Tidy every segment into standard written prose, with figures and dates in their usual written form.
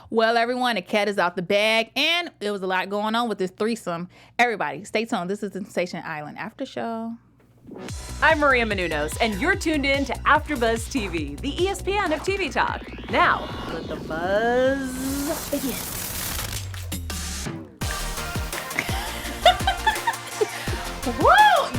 Well, everyone, the cat is out the bag, and there was a lot going on with this threesome. Everybody, stay tuned. This is the Sensation Island After Show. I'm Maria Menounos, and you're tuned in to AfterBuzz TV, the ESPN of TV talk. Now, let the buzz begin. Woo!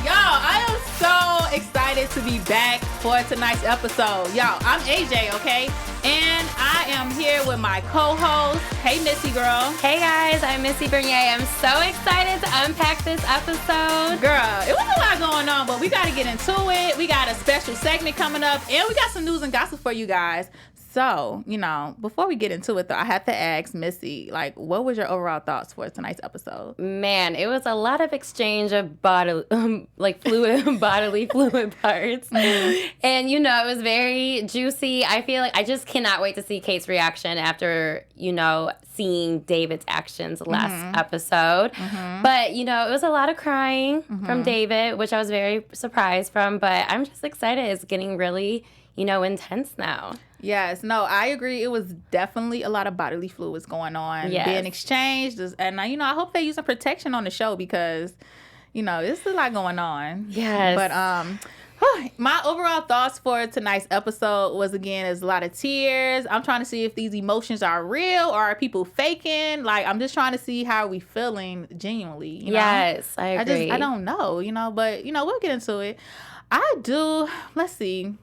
Y'all, I am so excited to be back for tonight's episode. Y'all, I'm AJ, okay? And I am here with my co-host. Hey, Missy girl. Hey guys, I'm Missy Vernier. I'm so excited to unpack this episode. Girl, it was a lot going on, but we got to get into it. We got a special segment coming up, and we got some news and gossip for you guys. So, before we get into it, though, I have to ask Missy, what was your overall thoughts for tonight's episode? Man, it was a lot of exchange of bodily fluid parts. Mm-hmm. And, it was very juicy. I feel like I just cannot wait to see Kate's reaction after, seeing David's actions last episode. Mm-hmm. But, it was a lot of crying from David, which I was very surprised from. But I'm just excited. It's getting really, intense now. Yes, no, I agree. It was definitely a lot of bodily fluids going on, being exchanged. And, I hope they use some protection on the show because, it's a lot going on. Yes. But my overall thoughts for tonight's episode was, again, there's a lot of tears. I'm trying to see if these emotions are real or are people faking. I'm just trying to see how we feeling genuinely. Yes, I agree. I don't know, but, we'll get into it. Let's see.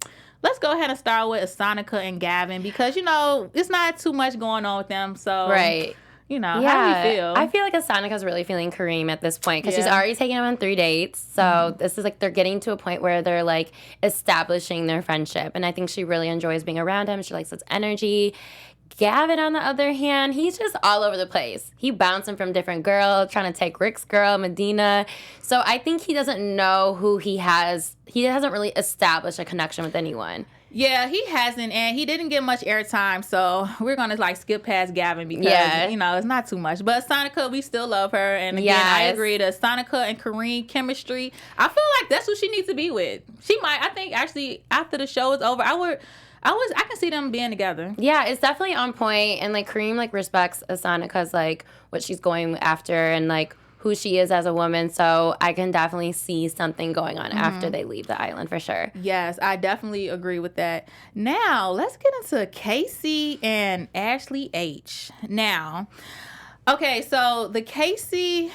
Let's go ahead and start with Sonica and Gavin because, it's not too much going on with them. So, right. How do you feel? I feel like Sonica's really feeling Kareem at this point because she's already taken him on 3 dates. So this is they're getting to a point where they're establishing their friendship. And I think she really enjoys being around him. She likes his energy. Gavin, on the other hand, he's just all over the place. He bouncing from different girls, trying to take Rick's girl, Medina. So I think he doesn't know who he has. He hasn't really established a connection with anyone. Yeah, he hasn't, and he didn't get much airtime, so we're going to, skip past Gavin because, it's not too much. But Sonica, we still love her, and again, I agree, the Sonica and Kareem chemistry, I feel like that's who she needs to be with. She might, I think, actually, after the show is over, I can see them being together. Yeah, it's definitely on point, and Kareem respects Sonica's what she's going after and who she is as a woman. So I can definitely see something going on after they leave the island for sure. Yes, I definitely agree with that. Now let's get into Casey and Ashley H. Now, okay, so the Casey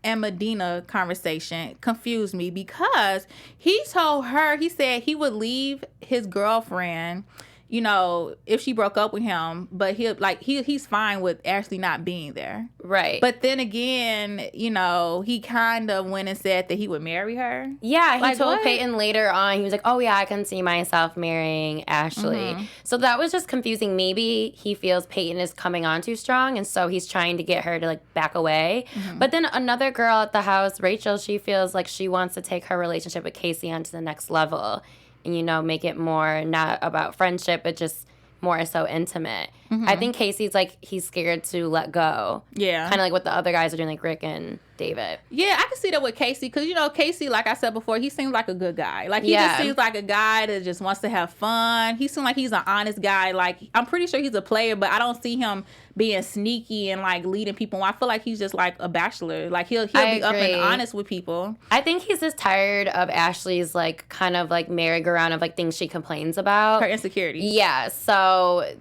and Medina conversation confused me because he told her, he said he would leave his girlfriend, if she broke up with him, but he's fine with Ashley not being there. Right. But then again, he kind of went and said that he would marry her. Yeah, he told Peyton later on, he was like, oh yeah, I can see myself marrying Ashley. So that was just confusing. Maybe he feels Peyton is coming on too strong, and so he's trying to get her to back away. But then another girl at the house, Rachel, she feels like she wants to take her relationship with Casey onto the next level. And, make it more not about friendship, but just more so intimate. I think Casey's he's scared to let go. Yeah. Kind of like what the other guys are doing, Rick and David. Yeah, I can see that with Casey because, Casey, like I said before, he seems like a good guy. He just seems like a guy that just wants to have fun. He seems like he's an honest guy. I'm pretty sure he's a player, but I don't see him being sneaky and, leading people. I feel like he's just, a bachelor. He'll be up and honest with people. I think he's just tired of Ashley's, kind of, merry-go-round of, things she complains about. Her insecurities. Yeah, so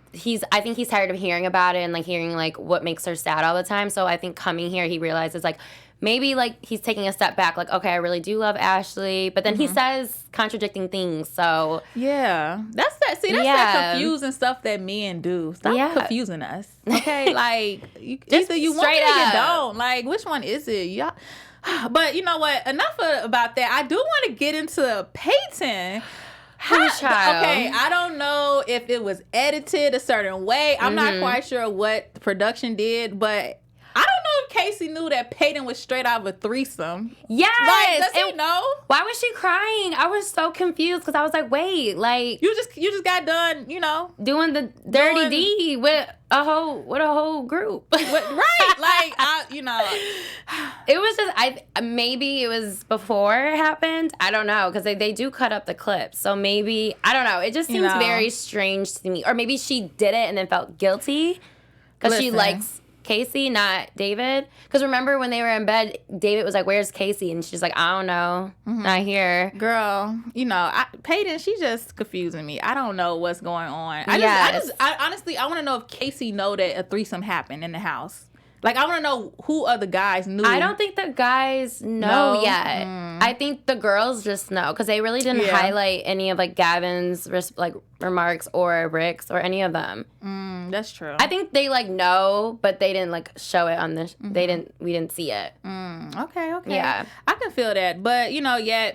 I think he's tired of hearing about it and, hearing, what makes her sad all the time. So I think coming here, he realizes, maybe he's taking a step back, okay, I really do love Ashley, but then he says contradicting things, so yeah, that's that confusing stuff that men do. Stop confusing us, okay? Either you want it or you don't. Which one is it? Yeah. But you know what? Enough about that. I do want to get into Peyton. Okay, I don't know if it was edited a certain way. I'm not quite sure what the production did, but I don't know if Casey knew that Peyton was straight out of a threesome. Yes. Does he know? Why was she crying? I was so confused because I was like, wait, you just got done, doing the dirty deed with a whole group. Right. It was just, maybe it was before it happened. I don't know, because they do cut up the clips. So maybe, I don't know. It just seems very strange to me. Or maybe she did it and then felt guilty. Because she likes Casey, not David. Because remember when they were in bed, David was like, "Where's Casey?" And she's like, "I don't know, not here." Girl, Peyton, she's just confusing me. I don't know what's going on. I honestly, I want to know if Casey know that a threesome happened in the house. Like, I want to know who other guys knew. I don't think the guys know yet. I think the girls just know because they really didn't highlight any of like Gavin's remarks or Rick's or any of them. That's true. I think they like know, but they didn't like show it on the. We didn't see it. Okay. Yeah, I can feel that, but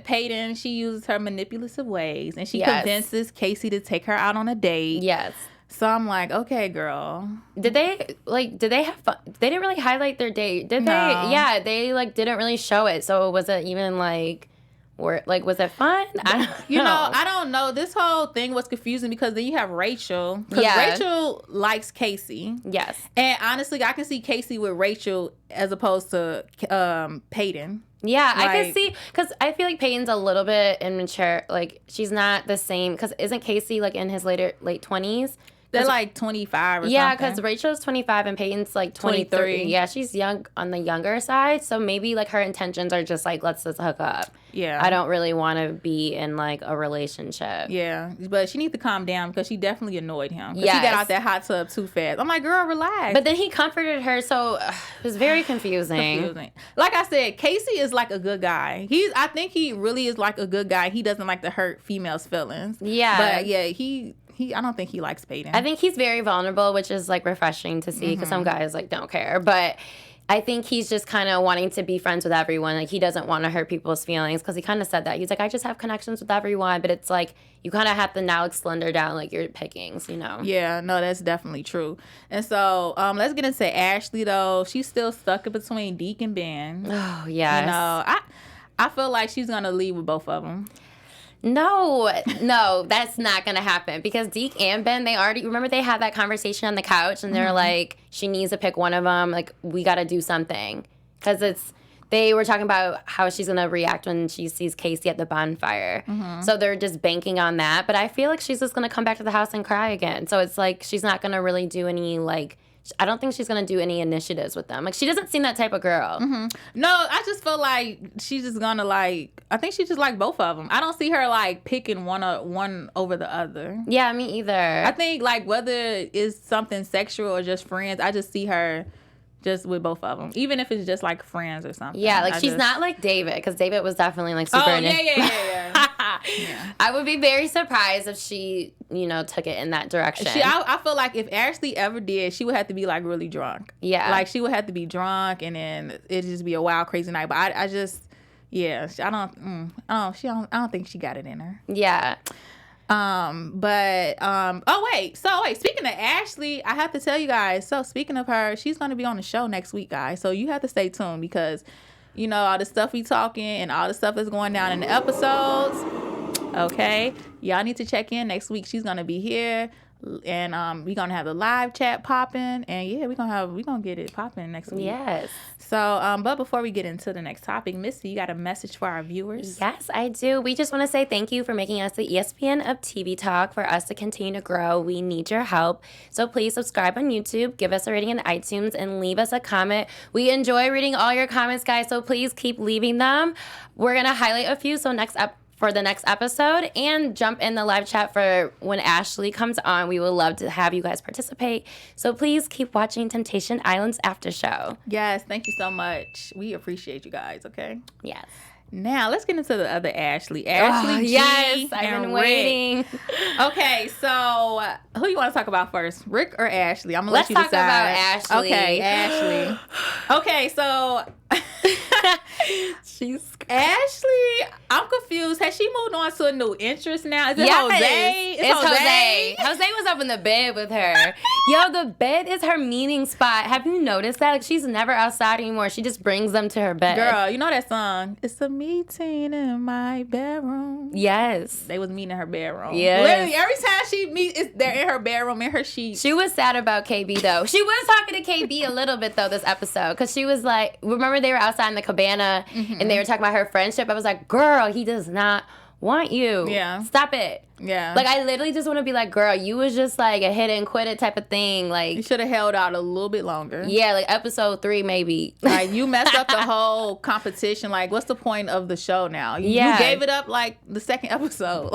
Peyton, she uses her manipulative ways and she convinces Casey to take her out on a date. Yes. So I'm like, okay, girl. Did they have fun? They didn't really highlight their date, did they? Yeah, they didn't really show it. So was it even was it fun? I don't know. This whole thing was confusing because then you have Rachel. Because Rachel likes Casey. Yes. And honestly, I can see Casey with Rachel as opposed to Peyton. Yeah, I can see, because I feel like Peyton's a little bit immature. Like, she's not the same, because isn't Casey, in his late 20s? They're 25 or something. Yeah, because Rachel's 25 and Peyton's 23. Yeah, she's young on the younger side. So maybe her intentions are just let's just hook up. Yeah. I don't really want to be in a relationship. Yeah, but she needs to calm down because she definitely annoyed him. Yes. He got out that hot tub too fast. I'm like, girl, relax. But then he comforted her, so it was very confusing. Like I said, Casey is a good guy. I think he really is a good guy. He doesn't like to hurt females' feelings. Yeah. But yeah, I don't think he likes Peyton. I think he's very vulnerable, which is refreshing to see because some guys don't care. But I think he's just kind of wanting to be friends with everyone. He doesn't want to hurt people's feelings because he kind of said that. He's like, I just have connections with everyone. But it's you kind of have to now slender down your pickings, Yeah, no, that's definitely true. And so let's get into Ashley, though. She's still stuck in between Deke and Ben. Oh, yes. I feel like she's going to leave with both of them. No, that's not going to happen because Deke and Ben, they had that conversation on the couch and they're like, she needs to pick one of them. We got to do something because they were talking about how she's going to react when she sees Casey at the bonfire. So they're just banking on that. But I feel like she's just going to come back to the house and cry again. So it's she's not going to really do any I don't think she's going to do any initiatives with them. She doesn't seem that type of girl. No, I just feel like she's just going to I think she just both of them. I don't see her picking one over the other. Yeah, me either. I think whether it's something sexual or just friends, I just see her just with both of them. Even if it's just friends or something. Yeah, she's not like David because David was definitely super. Oh, yeah. Yeah. I would be very surprised if she, took it in that direction. I feel like if Ashley ever did, she would have to be really drunk. Yeah. She would have to be drunk and then it'd just be a wild, crazy night. But I just, yeah, I don't think she got it in her. Yeah. Speaking of Ashley, I have to tell you guys, so speaking of her, she's going to be on the show next week, guys. So you have to stay tuned because, all the stuff we talking and all the stuff that's going down in the episodes. Okay. Y'all need to check in next week. She's going to be here. And we're gonna have the live chat popping, and yeah, we're gonna get it popping next week. Yes. So, but before we get into the next topic, Missy, you got a message for our viewers? Yes, I do. We just want to say thank you for making us the ESPN of TV talk. For us to continue to grow, we need your help. So please subscribe on YouTube, give us a rating in iTunes, and leave us a comment. We enjoy reading all your comments, guys. So please keep leaving them. We're gonna highlight a few. So for the next episode and jump in the live chat for when Ashley comes on. We would love to have you guys participate. So please keep watching Temptation Island's after show. Yes, thank you so much. We appreciate you guys, okay? Yes. Now, let's get into the other Ashley. Ashley G yes, I've been waiting. Okay, so who you want to talk about first? Rick or Ashley? I'm going to let you decide. Let's talk about Ashley. Okay, Ashley. Okay, so Ashley, I'm confused. Has she moved on to a new interest now? Is it Jose? It's Jose. Jose was up in the bed with her. Yo, the bed is her meeting spot. Have you noticed that? She's never outside anymore. She just brings them to her bed. Girl, you know that song? It's a meeting in my bedroom. Yes. They was meeting in her bedroom. Yes. Literally, every time she meets, they're in her bedroom, in her sheets. She was sad about KB, though. She was talking to KB a little bit, though, this episode. Because she was like, remember they were outside in the cabana and they were talking about her friendship? I was like, girl, he does not want you. Yeah. Stop it. Yeah. Like, I literally just want to be like, girl, you was just like a hit and quit it type of thing. Like, you should have held out a little bit longer. Yeah, like episode 3 maybe. Like, you messed up the whole competition. Like, what's the point of the show now? You gave it up like the second episode.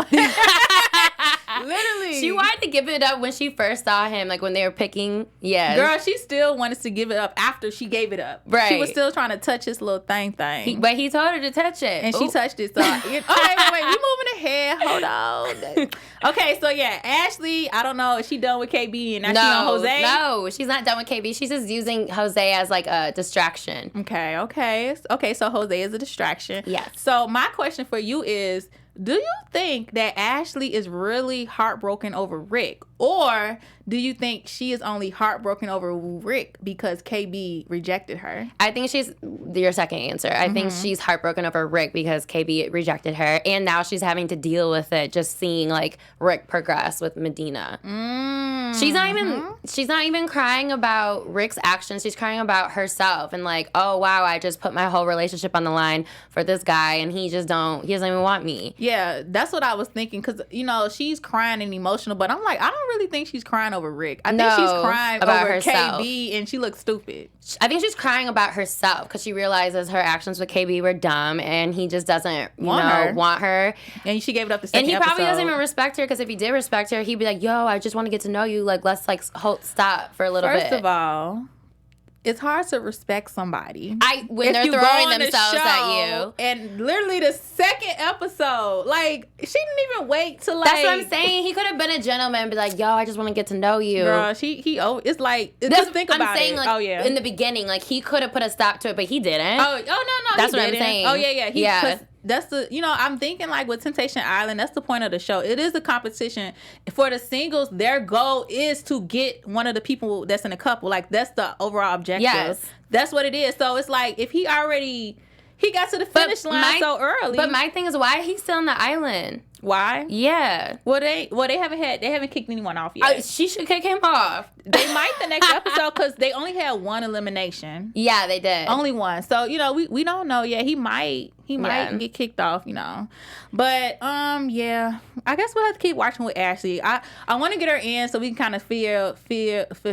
Literally. She wanted to give it up when she first saw him, like when they were picking. Yeah. Girl, she still wanted to give it up after she gave it up. Right. She was still trying to touch his little thing. But he told her to touch it. And she touched it. So, wait, we moving ahead. Hold on. Okay, so yeah, Ashley, I don't know, is she done with KB and now she on Jose? No, she's not done with KB. She's just using Jose as like a distraction. Okay, so Jose is a distraction. Yes. So my question for you is, do you think that Ashley is really heartbroken over Rick? Or do you think she is only heartbroken over Rick because KB rejected her? I think she's your second answer. I think she's heartbroken over Rick because KB rejected her. And now she's having to deal with it, just seeing like Rick progress with Medina. She's not even crying about Rick's actions. She's crying about herself and like, oh wow, I just put my whole relationship on the line for this guy and he doesn't even want me. Yeah, that's what I was thinking, because, she's crying and emotional, but I'm like, I don't really think she's crying over Rick. I think she's crying about over herself. KB, and she looks stupid. I think she's crying about herself because she realizes her actions with KB were dumb and he just doesn't, want her. And she gave it up the second And he probably episode. doesn't even respect her, because if he did respect her, he'd be like, yo, I just want to get to know you. Like, let's stop for a little bit. First of all, it's hard to respect somebody when they're throwing themselves at you. And literally the second episode, like, she didn't even wait to, like... That's what I'm saying. He could have been a gentleman and be like, yo, I just want to get to know you. Girl, it's like... Just think about it. I'm saying, like, in the beginning, like, he could have put a stop to it, but he didn't. Oh, no, that's what I'm saying. Oh, yeah. That's the, I'm thinking like with Temptation Island, that's the point of the show. It is a competition. For the singles, their goal is to get one of the people that's in a couple. Like, that's the overall objective. Yes. That's what it is. So it's like, if he got to the finish line so early. But my thing is, why he's still on the island? Why? Yeah. Well, they haven't kicked anyone off yet. She should kick him off. They might the next episode, because they only had one elimination. Yeah, they did. Only one. So, we don't know yet. He might get kicked off, But yeah, I guess we'll have to keep watching with Ashley. I want to get her in so we can kind of figure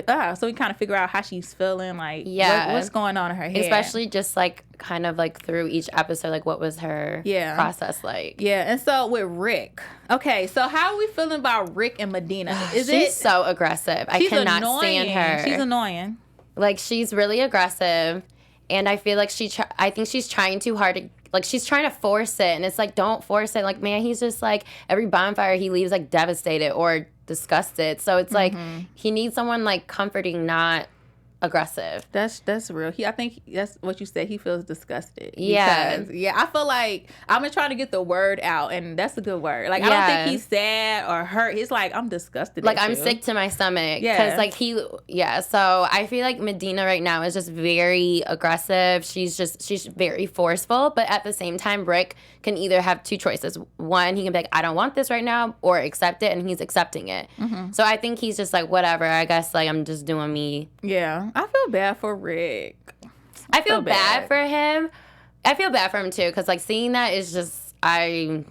out how she's feeling, like what's going on in her head. Especially just like kind of like through each episode, like what was her process like. Yeah, and so with Rick. Okay, so how are we feeling about Rick and Medina? She's so aggressive. I cannot stand her. She's annoying. Like, she's really aggressive, and I feel like I think she's trying too hard to, like, she's trying to force it, and it's like, don't force it. Like, man, he's just like, every bonfire he leaves like devastated or disgusted. So it's like he needs someone like comforting, not aggressive. That's real. I think that's what you said. He feels disgusted. Yeah. Because, I feel like I've been trying to get the word out, and that's a good word. Like, I don't think he's sad or hurt. He's like, I'm disgusted. Like, I'm sick to my stomach. Yeah. Because so I feel like Medina right now is just very aggressive. She's very forceful, but at the same time, Rick can either have two choices. One, he can be like, I don't want this right now, or accept it, and he's accepting it. So I think he's just like, whatever, I guess, like, I'm just doing me. Yeah. I feel bad for Rick. I feel bad for him. I feel bad for him too, because like seeing that is just I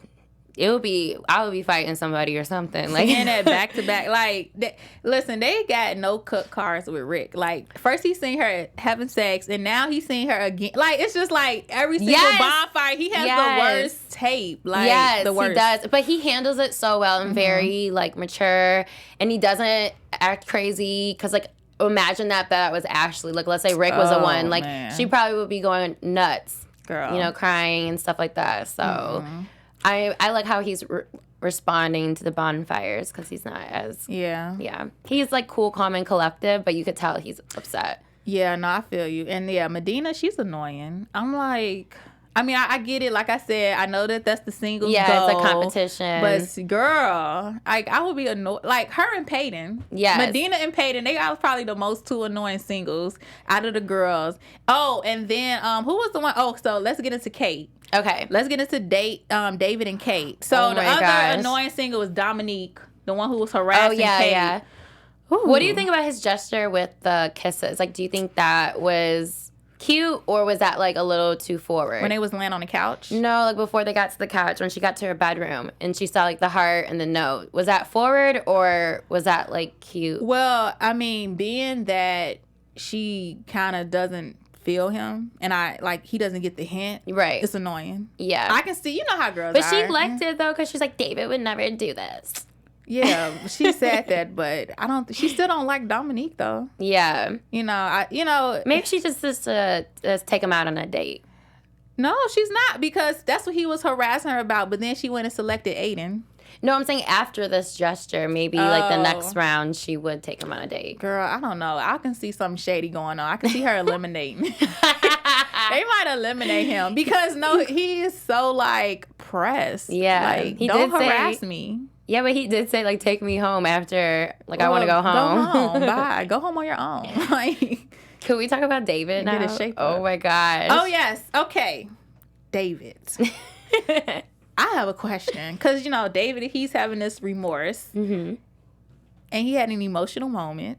would be fighting somebody or something. Like, seeing that back to back. Like, they got no cut cards with Rick. Like, first he seen her having sex, and now he's seen her again. Like, it's just like every single bonfire he has the worst tape. Like, the worst. He does, but he handles it so well and very like mature, and he doesn't act crazy because like. Imagine that was Ashley. Like, let's say Rick was the one. Like, she probably would be going nuts. Girl. Crying and stuff like that. So, I like how he's responding to the bonfires, because he's not as... Yeah. He's, like, cool, calm, and collective, but you could tell he's upset. Yeah, no, I feel you. And, yeah, Medina, she's annoying. I'm like... I mean, I get it. Like I said, I know that's the singles goal. Yeah, it's a competition. But, girl, like, I would be annoyed. Like, her and Peyton. Yes. Medina and Peyton, they are probably the most two annoying singles out of the girls. Oh, and then, who was the one? Oh, so let's get into Kate. Okay. Let's get into David and Kate. So, the other annoying single was Dominique, the one who was harassing Kate. Yeah. What do you think about his gesture with the kisses? Like, do you think that was cute, or was that like a little too forward? When they was laying on the couch? No, like before they got to the couch, when she got to her bedroom and she saw like the heart and the note. Was that forward or was that like cute? Well, I mean, being that she kind of doesn't feel him and he doesn't get the hint. Right. It's annoying. Yeah. I can see, you know how girls but are. But she liked it though, because she's like, David would never do this. Yeah, she said that, but she still don't like Dominique though. Yeah. Maybe she just take him out on a date. No, she's not, because that's what he was harassing her about, but then she went and selected Aiden. No, I'm saying after this gesture, maybe like the next round, she would take him on a date. Girl, I don't know. I can see something shady going on. I can see her eliminating. They might eliminate him because he is so like pressed. Yeah, like don't harass me. Yeah, but he did say like take me home after I want to go home. Go home. Bye. Go home on your own. Like, can we talk about David now? Get a shape up. My gosh. Oh yes. Okay, David. I have a question, because David, he's having this remorse, and he had an emotional moment.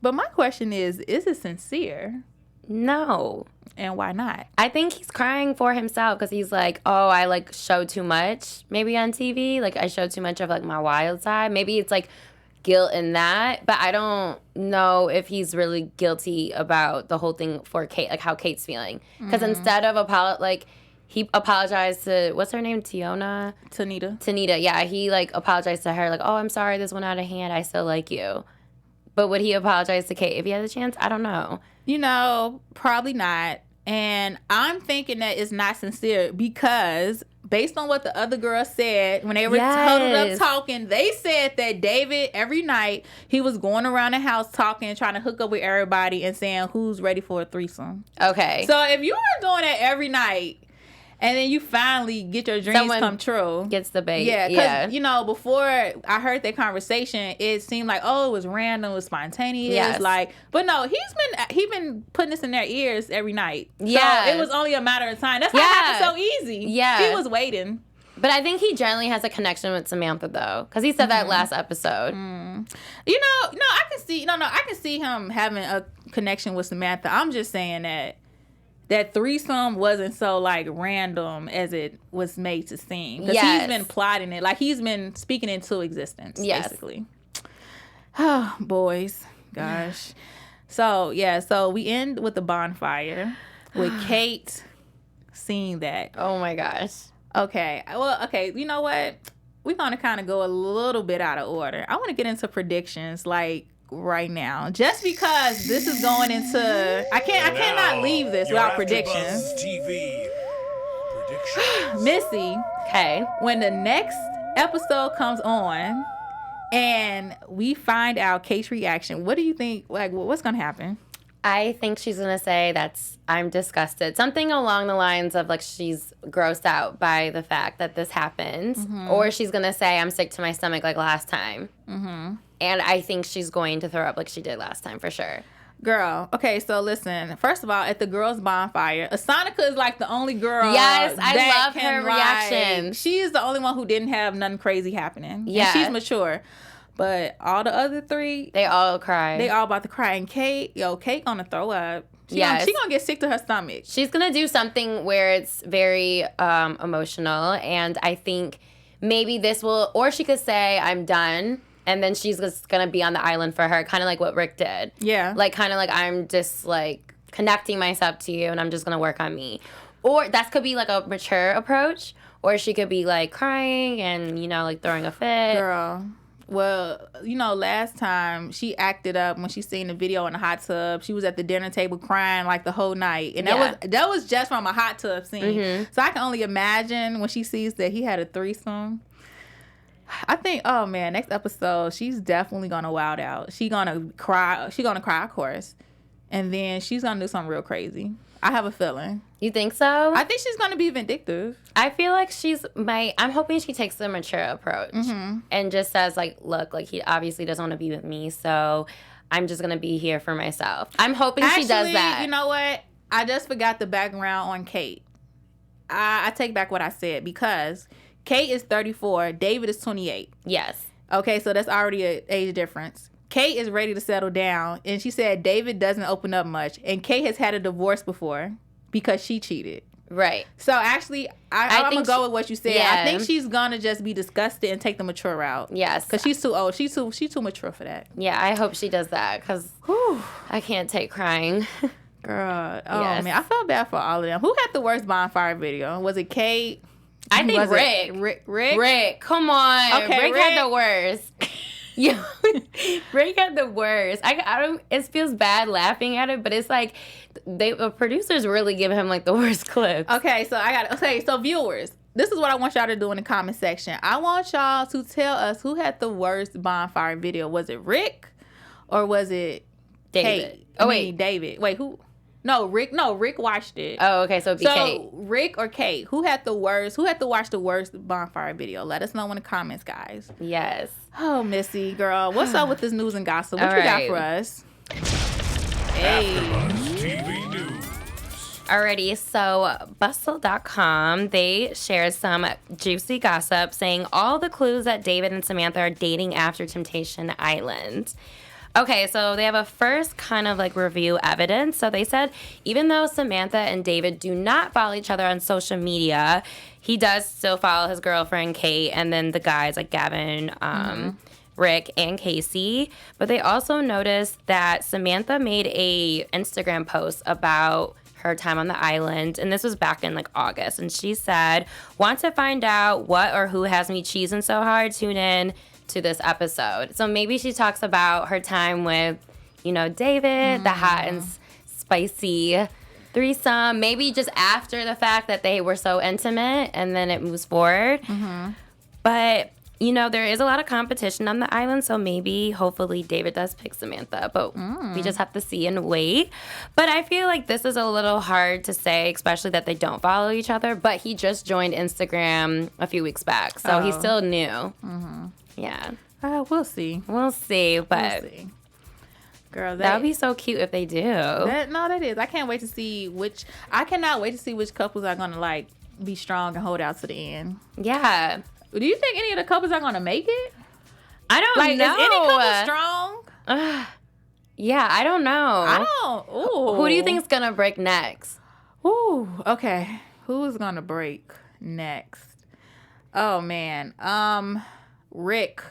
But my question is it sincere? No. And why not? I think he's crying for himself, because he's like, oh, I like showed too much maybe on TV. Like I showed too much of like my wild side. Maybe it's like guilt in that, but I don't know if he's really guilty about the whole thing for Kate, like how Kate's feeling. Because instead of he apologized to, what's her name? Tanita, yeah. He, like, apologized to her, like, oh, I'm sorry this went out of hand. I still like you. But would he apologize to Kate if he had the chance? I don't know. Probably not. And I'm thinking that it's not sincere because based on what the other girl said, when they were huddled up talking, they said that David, every night, he was going around the house talking, trying to hook up with everybody and saying who's ready for a threesome. Okay. So if you were doing that every night, and then you finally get your dreams come true. Gets the bait. Yeah, because, before I heard that conversation, it seemed like, it was random, it was spontaneous. Yes. But no, he's been putting this in their ears every night. Yeah. So it was only a matter of time. That's how it happened so easy. Yeah. He was waiting. But I think he generally has a connection with Samantha, though, because he said that last episode. I can see him having a connection with Samantha. I'm just saying that threesome wasn't so like random as it was made to seem. Because he's been plotting it. Like he's been speaking into existence, basically. Oh, boys. Gosh. So we end with the bonfire with Kate seeing that. Oh my gosh. Okay. Well, okay. You know what? We're going to kind of go a little bit out of order. I want to get into predictions right now, just because this is going into I cannot leave this without predictions. TV predictions. Missy, okay, when the next episode comes on and we find out Kate's reaction, what do you think, like what's gonna happen? I think she's gonna say I'm disgusted, something along the lines of like she's grossed out by the fact that this happened, or she's gonna say I'm sick to my stomach like last time. And I think she's going to throw up like she did last time for sure. Girl, okay, so listen. First of all, at the girls' bonfire, Sonica is like the only girl. Yes, I love her reaction. She is the only one who didn't have nothing crazy happening. Yeah, and she's mature. But all the other three, they all cry. They all about to cry. And Kate gonna throw up. She gonna get sick to her stomach. She's gonna do something where it's very emotional, and I think maybe this will, or she could say I'm done. And then she's just going to be on the island for her, kind of like what Rick did. Yeah. Like, kind of like, I'm just, like, connecting myself to you, and I'm just going to work on me. Or that could be, like, a mature approach. Or she could be, like, crying and, like, throwing a fit. Girl. Well, last time she acted up when she seen the video in the hot tub. She was at the dinner table crying, like, the whole night. And that was just from a hot tub scene. So I can only imagine when she sees that he had a threesome. I think, next episode, she's definitely going to wild out. She's going to cry, of course. And then she's going to do something real crazy. I have a feeling. You think so? I think she's going to be vindictive. I feel like I'm hoping she takes the mature approach and just says, like, look, like, he obviously doesn't want to be with me, so I'm just going to be here for myself. I'm hoping she does that. You know what? I just forgot the background on Kate. I take back what I said, because Kate is 34. David is 28. Yes. Okay, so that's already an age difference. Kate is ready to settle down, and she said David doesn't open up much, and Kate has had a divorce before because she cheated. Right. So actually, I'm gonna go with what you said. Yeah. I think she's gonna just be disgusted and take the mature route. Yes. Because she's too old. She's too mature for that. Yeah, I hope she does that because I can't take crying. Girl, man, I felt bad for all of them. Who had the worst bonfire video? Was it Kate? I think Rick. Rick, come on. Okay, Rick had the worst. Yeah, Rick had the worst. I don't. It feels bad laughing at it, but it's like the producers really give him like the worst clips. Okay, so viewers, this is what I want y'all to do in the comment section. I want y'all to tell us who had the worst bonfire video. Was it Rick or was it David? Kate? David. Wait, who? No, Rick. No, Rick watched it. Oh, okay. So it'd be Kate. Rick or Kate? Who had the worst? Who had to watch the worst bonfire video? Let us know in the comments, guys. Yes. Oh, Missy, girl, what's up with this news and gossip? What you got for us? AfterBuzz TV News. Alrighty, so Bustle.com, they shared some juicy gossip saying all the clues that David and Samantha are dating after Temptation Island. Okay, so they have a first kind of like review evidence. So they said even though Samantha and David do not follow each other on social media, he does still follow his girlfriend Kate and then the guys like Gavin, Rick, and Casey. But they also noticed that Samantha made a Instagram post about her time on the island, and this was back in like August. And she said, "Want to find out what or who has me cheesing so hard? Tune in to this episode." So maybe she talks about her time with, David, the hot and spicy threesome. Maybe just after the fact that they were so intimate, and then it moves forward. But there is a lot of competition on the island, so maybe, hopefully, David does pick Samantha. But we just have to see and wait. But I feel like this is a little hard to say, especially that they don't follow each other. But he just joined Instagram a few weeks back, so he's still new. Yeah. We'll see. We'll see, but we'll see. Girl, that would be so cute if they do. That is. I can't wait to see I cannot wait to see which couples are going to be strong and hold out to the end. Yeah. Do you think any of the couples are going to make it? I don't know. Is any couple strong? Yeah, I don't know. Ooh. Who do you think is going to break next? Ooh, okay. Who is going to break next? Oh, man. Rick.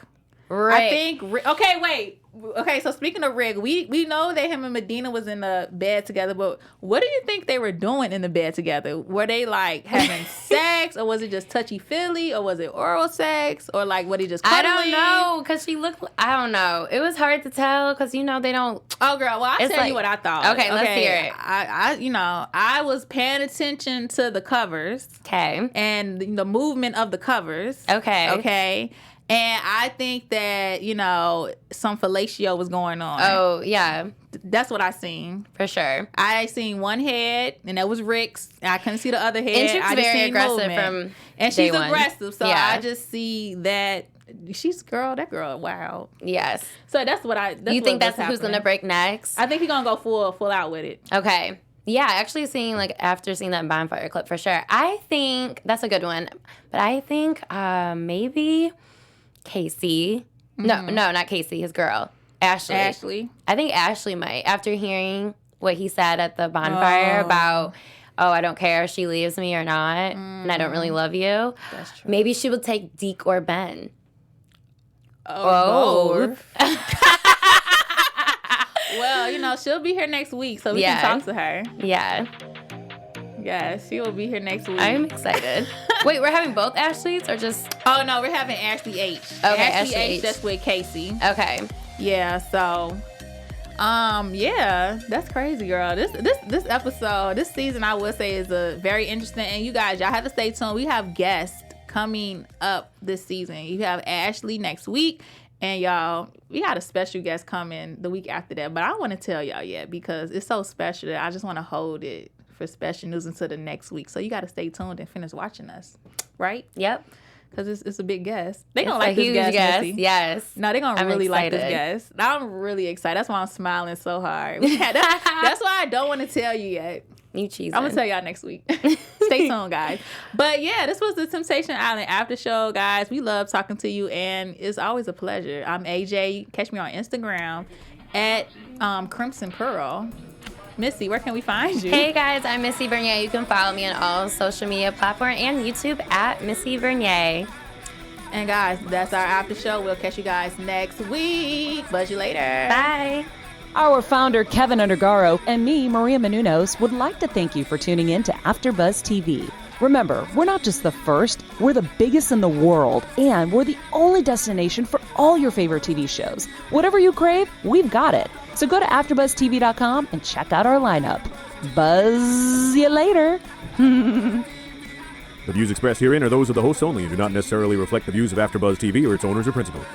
I think okay, wait. Okay, so speaking of Rick, we know that him and Medina was in the bed together, but what do you think they were doing in the bed together? Were they having sex, or was it just touchy-feely, or was it oral sex, or what he just cuddling? I don't know, because she looked, I don't know. It was hard to tell, because they don't. Oh, girl, well, I'll tell you what I thought. Okay, let's hear it. I was paying attention to the covers. Okay. And the movement of the covers. Okay. Okay. And I think that, some fellatio was going on. Oh, yeah. That's what I seen. For sure. I seen one head, and that was Rick's. I couldn't see the other head. And she was very aggressive from And she's aggressive, so yeah. I just see that. That girl, wow. Yes. So that's what you think that's who's going to break next? I think he's going to go full out with it. Okay. Yeah, actually after seeing that bonfire clip, for sure. I think that's a good one. But I think maybe Casey. No, not Casey, his girl. Ashley. I think Ashley might. After hearing what he said at the bonfire about, I don't care if she leaves me or not, and I don't really love you. That's true. Maybe she will take Deke or Ben. Both. Well, she'll be here next week, so we can talk to her. Yeah. Yeah, she will be here next week. I'm excited. Wait, we're having both Ashleys or just? Oh, no, we're having Ashley H. Okay, Ashley H. That's with Casey. Okay. Yeah, so, that's crazy, girl. This episode, this season, I would say is very interesting. And you guys, y'all have to stay tuned. We have guests coming up this season. You have Ashley next week. And y'all, we got a special guest coming the week after that. But I don't want to tell y'all yet because it's so special that I just want to hold it for special news until the next week. So you got to stay tuned and finish watching us, right? Yep. Because it's a big guest. They're going to like this guest, Missy. Yes. No, they're going to really like this guest. I'm really excited. That's why I'm smiling so hard. That's why I don't want to tell you yet. You cheesing. I'm going to tell y'all next week. Stay tuned, guys. But yeah, this was the Temptation Island after show, guys. We love talking to you, and it's always a pleasure. I'm AJ. You can catch me on Instagram at Crimson Pearl. Missy, where can we find you? Hey guys, I'm Missy Vernier. You can follow me on all social media platforms and YouTube at Missy Vernier. And guys, that's our after show. We'll catch you guys next week. Buzz you later. Bye. Our founder, Keven Undergaro, and me, Maria Menounos, would like to thank you for tuning in to AfterBuzz TV. Remember, we're not just the first, we're the biggest in the world, and we're the only destination for all your favorite TV shows. Whatever you crave, we've got it. So go to AfterBuzzTV.com and check out our lineup. Buzz you later. The views expressed herein are those of the hosts only and do not necessarily reflect the views of AfterBuzz TV or its owners or principals.